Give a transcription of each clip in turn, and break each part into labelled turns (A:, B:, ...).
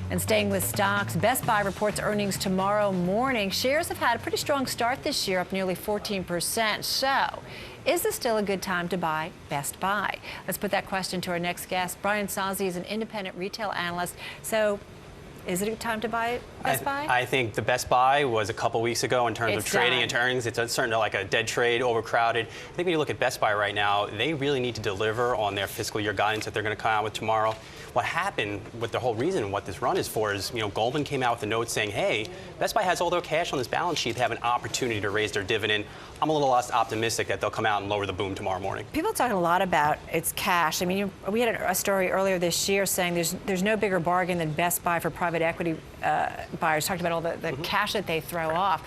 A: And staying with stocks, Best Buy reports earnings tomorrow morning. Shares have had a pretty strong start this year, up nearly 14%. So, is this still a good time to buy Best Buy? Let's put that question to our next guest. Brian Sozzi is an independent retail analyst. So, is it a good time to buy Best Buy?
B: I think the Best Buy was a couple weeks ago in terms of trading into earnings. It's starting to like a dead trade, overcrowded. I think when you look at Best Buy right now, they really need to deliver on their fiscal year guidance that they're going to come out with tomorrow. What happened with the whole reason what this run is for is, Goldman came out with a note saying, hey, Best Buy has all their cash on this balance sheet. They have an opportunity to raise their dividend. I'm a little less optimistic that they'll come out and lower the boom tomorrow morning.
A: People are talking a lot about its cash. I mean, we had a story earlier this year saying there's no bigger bargain than Best Buy for private equity buyers. Talked about all the cash that they throw off.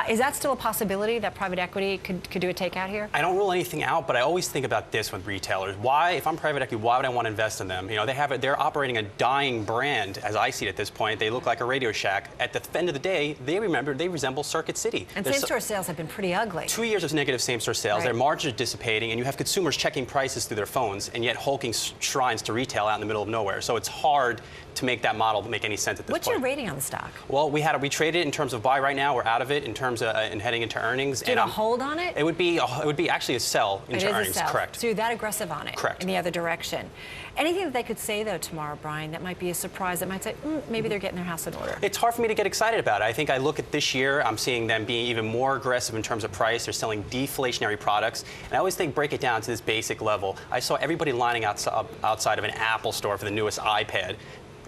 A: Is that still a possibility that private equity could do a takeout here?
B: I don't rule anything out, but I always think about this with retailers. Why, if I'm private equity, why would I want to invest in them? They're operating a dying brand, as I see it at this point. They look like a Radio Shack. At the end of the day, they resemble Circuit City.
A: And same-store sales have been pretty ugly.
B: 2 years of negative same-store sales. Right. Their margins are dissipating, and you have consumers checking prices through their phones, and yet hulking shrines to retail out in the middle of nowhere. So it's hard to make that model make any sense at this point.
A: What's your rating on the stock?
B: Well, we traded it in terms of buy right now. We're out of it in terms of and heading into earnings.
A: Do you have a hold on it?
B: It would be actually a sell into earnings.
A: A sell.
B: Correct.
A: So you're that aggressive on it.
B: Correct.
A: In the other direction. Anything that they could say though tomorrow, Brian, that might be a surprise, that might say maybe they're getting their house in order?
B: It's hard for me to get excited about it. I think I look at this year, I'm seeing them being even more aggressive in terms of price. They're selling deflationary products, and I always think break it down to this basic level. I saw everybody lining outside of an Apple store for the newest iPad.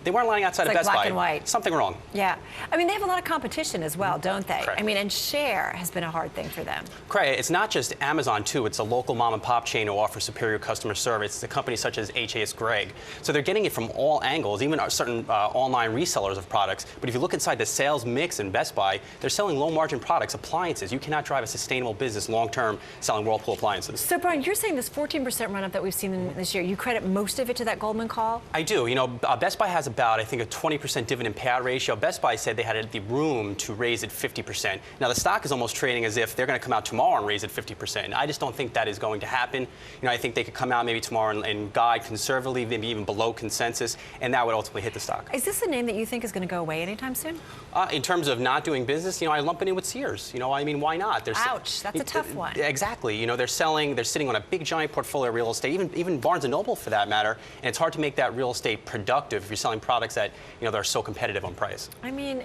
B: They weren't lining outside of Best Buy.
A: Black and white.
B: Something wrong.
A: Yeah. I mean, they have a lot of competition as well, don't they?
B: Correct.
A: I mean, and share has been a hard thing for them.
B: Correct. It's not just Amazon, too. It's a local mom-and-pop chain who offers superior customer service. It's a company such as H.A.S. Gregg. So they're getting it from all angles, even certain online resellers of products. But if you look inside the sales mix in Best Buy, they're selling low-margin products, appliances. You cannot drive a sustainable business long-term selling Whirlpool appliances. So,
A: Brian, you're saying this 14% run-up that we've seen this year, you credit most of it to that Goldman call?
B: I do. Best Buy has about, I think, a 20% dividend payout ratio. Best Buy said they had the room to raise it 50%. Now, the stock is almost trading as if they're going to come out tomorrow and raise it 50%. And I just don't think that is going to happen. I think they could come out maybe tomorrow and guide conservatively, maybe even below consensus, and that would ultimately hit the stock.
A: Is this a name that you think is going to go away anytime soon?
B: In terms of not doing business, I lump it in with Sears. I mean, why not?
A: Ouch, that's a tough one.
B: Exactly. They're sitting on a big, giant portfolio of real estate, even Barnes & Noble for that matter, and it's hard to make that real estate productive if you're selling products that, they're so competitive on price.
A: I mean,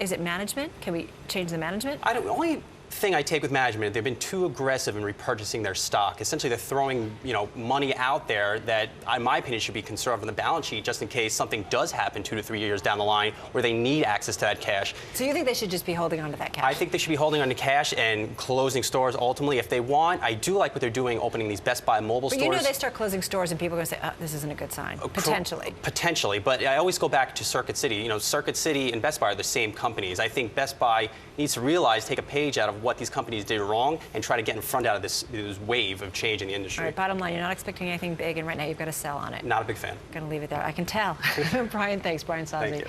A: is it management? Can we change the management?
B: The only thing I take with management, they've been too aggressive in repurchasing their stock. Essentially, they're throwing, money out there that, in my opinion, should be conserved on the balance sheet just in case something does happen 2 to 3 years down the line where they need access to that cash.
A: So you think they should just be holding on to that cash?
B: I think they should be holding on to cash and closing stores ultimately if they want. I do like what they're doing, opening these Best Buy mobile stores.
A: But they start closing stores and people are going to say, this isn't a good sign, potentially.
B: Potentially, but I always go back to Circuit City. Circuit City and Best Buy are the same companies. I think Best Buy needs to realize, take a page out of what these companies did wrong and try to get in front out of this wave of change in the industry.
A: All right, bottom line, you're not expecting anything big, and right now you've got to sell on it.
B: Not a big fan.
A: Going to leave it there. I can tell. Brian, thanks. Brian Sozzi.
B: Thank you.